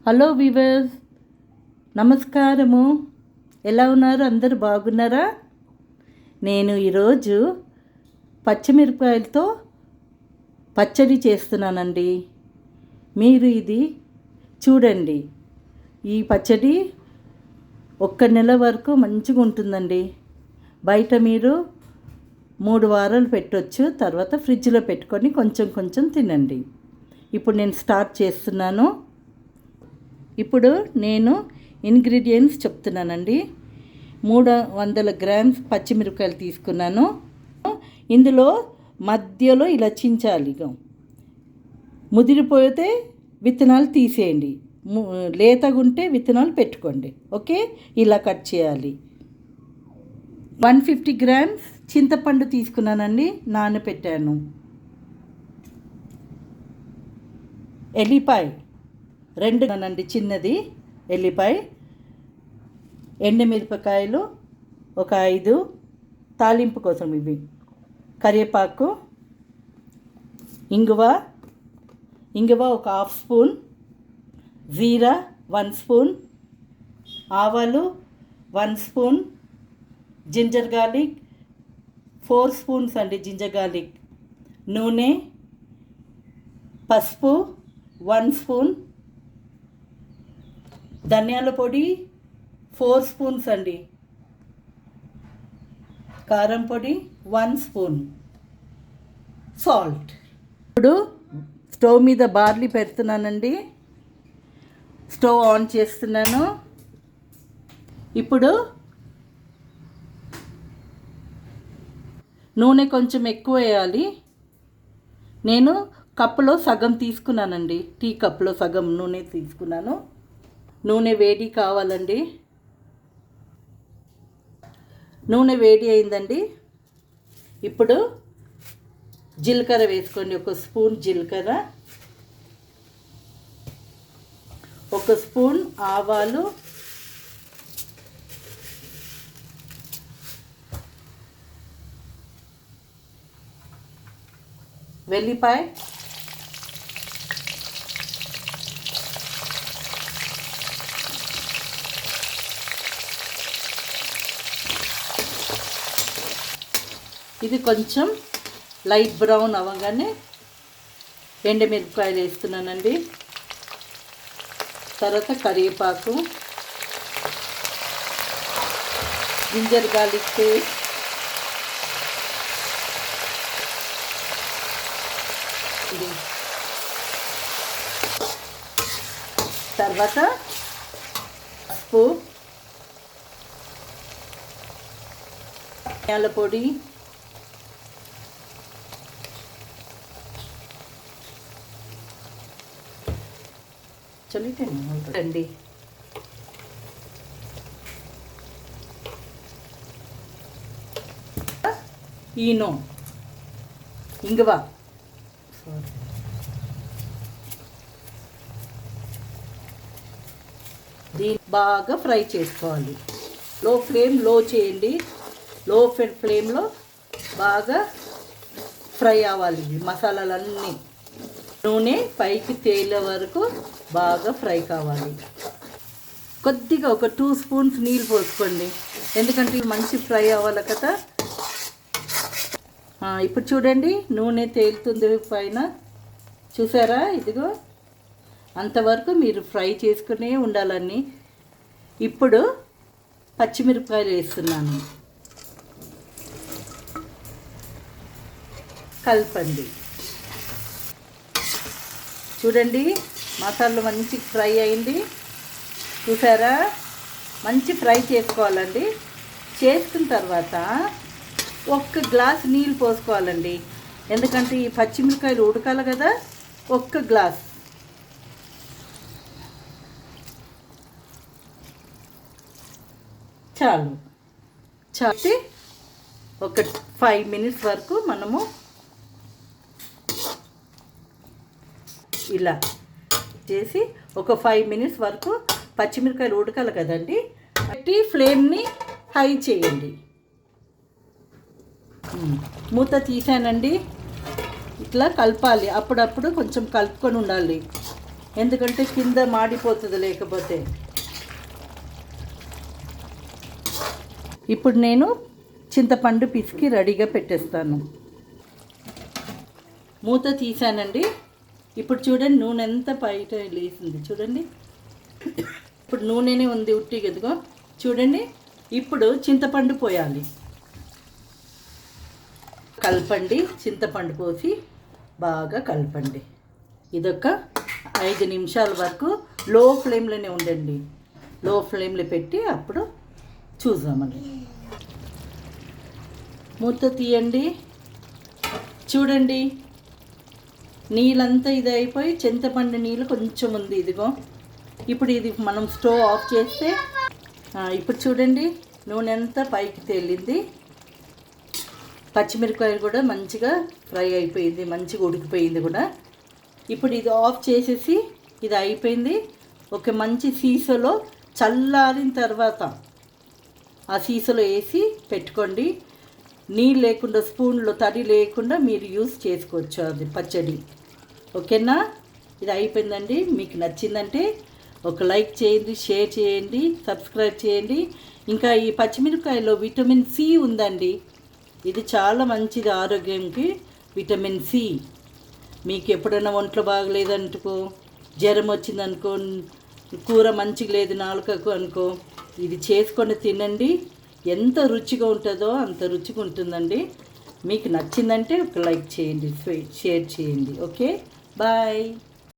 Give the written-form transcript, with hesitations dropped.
Hello weavers, నమస్కారము. ఎలా ఉన్నారు? అందరూ బాగున్నారా? నేను ఈరోజు పచ్చిమిరపకాయలతో పచ్చడి చేస్తున్నానండి. మీరు ఇది చూడండి. ఈ పచ్చడి 1 నెల వరకు మంచిగా ఉంటుందండి. బయట మీరు 3 వారాలు పెట్టొచ్చు. తర్వాత ఫ్రిడ్జ్లో పెట్టుకొని కొంచెం కొంచెం తినండి. ఇప్పుడు నేను స్టార్ట్ చేస్తున్నాను. ఇప్పుడు నేను ఇంగ్రీడియంట్స్ చెప్తున్నానండి. 300 గ్రామ్స్ పచ్చిమిరపకాయలు తీసుకున్నాను. ఇందులో మధ్యలో ఇలా చించాలి. ముదిరిపోతే విత్తనాలు తీసేయండి. లేతగుంటే విత్తనాలు పెట్టుకోండి. ఓకే, ఇలా కట్ చేయాలి. 150 గ్రామ్స్ చింతపండు తీసుకున్నానండి, నానబెట్టాను. ఎల్లిపాయ 2 నండి, చిన్నది ఎల్లిపాయ. ఎండుమిరపకాయలు ఒక 5, తాలింపు కోసం ఇవి. కరివేపాకు, ఇంగువ ఒక 1/2 స్పూన్, జీరా 1 స్పూన్, ఆవాలు 1 స్పూన్, జింజర్ గార్లిక్ 4 స్పూన్స్ అండి, జింజర్ గార్లిక్. నూనె, పసుపు 1 స్పూన్, ధనియాల పొడి 4 స్పూన్స్ అండి, కారం పొడి 1 స్పూన్, సాల్ట్. ఇప్పుడు స్టవ్ మీద బార్లీ పెడుతున్నానండి. స్టవ్ ఆన్ చేస్తున్నాను. ఇప్పుడు నూనె కొంచెం ఎక్కువ వేయాలి. నేను కప్పులో సగం తీసుకున్నానండి, టీ కప్పులో సగం నూనె తీసుకున్నాను. నూనె వేడి కావాలండి. నూనె వేడి అయిందండి. ఇప్పుడు జీలకర్ర వేసుకోండి. 1 స్పూన్ జీలకర్ర, 1 స్పూన్ ఆవాలు, వెల్లిపాయ, ఇది కొంచెం లైట్ బ్రౌన్ అవ్వగానే ఎండుమిరపకాయలు వేస్తున్నానండి. తర్వాత కరివేపాకు, జింజర్ గార్లిక్ పేస్ట్, తర్వాత పసుపు, ధనియాల పొడి, అండి. ఈనో, ఇంగువ, దీన్ని బాగా ఫ్రై చేసుకోవాలి. లో చేయండి. లో ఫ్లేమ్లో బాగా ఫ్రై అవ్వాలి ఈ మసాలాలన్నీ. నూనె పైకి తేలే వరకు బాగా ఫ్రై కావాలి. కొద్దిగా ఒక 2 స్పూన్స్ నీళ్ళు పోసుకోండి, ఎందుకంటే మంచి ఫ్రై అవ్వాలి కదా. ఇప్పుడు చూడండి, నూనె తేలుతుంది పైన, చూసారా? ఇదిగో అంతవరకు మీరు ఫ్రై చేసుకునే ఉండాలని. ఇప్పుడు పచ్చిమిరపకాయలు వేస్తున్నాను, కలపండి. చూడండి, మసాలా మంచి ఫ్రై అయింది, చూసారా? మంచి ఫ్రై చేసుకోవాలండి. చేసుకున్న తర్వాత 1 గ్లాస్ నీళ్ళు పోసుకోవాలండి, ఎందుకంటే ఈ పచ్చిమిరపకాయలు ఉడకాలి కదా. 1 గ్లాస్ చాలు. ఒక 5 మినిట్స్ వరకు మనము ఇలా చేసి ఒక 5 మినిట్స్ వరకు పచ్చిమిరపకాయలు ఉడకాలి కదండి. పెట్టి ఫ్లేమ్ని హై చేయండి. మూత తీసానండి. ఇట్లా కలపాలి, అప్పుడప్పుడు కొంచెం కలుపుకొని ఉండాలి. ఎందుకంటే కింద మాడిపోతుంది లేకపోతే. ఇప్పుడు నేను చింతపండు పిసికి రెడీగా పెట్టేస్తాను. మూత తీసానండి. ఇప్పుడు చూడండి నూనె ఎంత బయట లేసింది చూడండి. ఇప్పుడు నూనెనే ఉంది ఉట్టి ఎదుగో చూడండి. ఇప్పుడు చింతపండు పోయాలి. కలపండి, చింతపండు పోసి బాగా కలపండి. ఇదొక 5 నిమిషాల వరకు లో ఫ్లేమ్లోనే ఉండండి. లో ఫ్లేమ్లో పెట్టి అప్పుడు చూద్దామండి. మూత తీయండి. చూడండి నీళ్ళంతా ఇది అయిపోయి చింతపండు నీళ్ళు కొంచెం ఉంది ఇదిగో. ఇప్పుడు ఇది మనం స్టవ్ ఆఫ్ చేస్తే ఇప్పుడు చూడండి నూనె అంతా పైకి తేలింది. పచ్చిమిరపకాయలు కూడా మంచిగా ఫ్రై అయిపోయింది, మంచిగా ఉడికిపోయింది కూడా. ఇప్పుడు ఇది ఆఫ్ చేసేసి ఇది అయిపోయింది. ఒక మంచి సీసాలో చల్లారిన తర్వాత ఆ సీసాలో వేసి పెట్టుకోండి. నీళ్ళు లేకుండా స్పూన్లో తడి లేకుండా మీరు యూస్ చేసుకోవచ్చు అది పచ్చడి. ఓకేనా? ఇది అయిపోయిందండి. మీకు నచ్చిందంటే ఒక లైక్ చేయండి, షేర్ చేయండి, సబ్స్క్రైబ్ చేయండి. ఇంకా ఈ పచ్చిమిరపకాయలో విటమిన్ సి ఉందండి. ఇది చాలా మంచిది ఆరోగ్యానికి. విటమిన్ సి మీకు ఎప్పుడైనా ఒంట్లో బాగలేదనుకో, జ్వరం వచ్చిందనుకో, కూర మంచిగా లేదు నాలుకకు అనుకో, ఇది చేసుకొని తినండి. ఎంత రుచిగా ఉంటుందో అంత రుచిగా ఉంటుందండి. మీకు నచ్చిందంటే ఒక లైక్ చేయండి, షేర్ చేయండి. Okay, bye.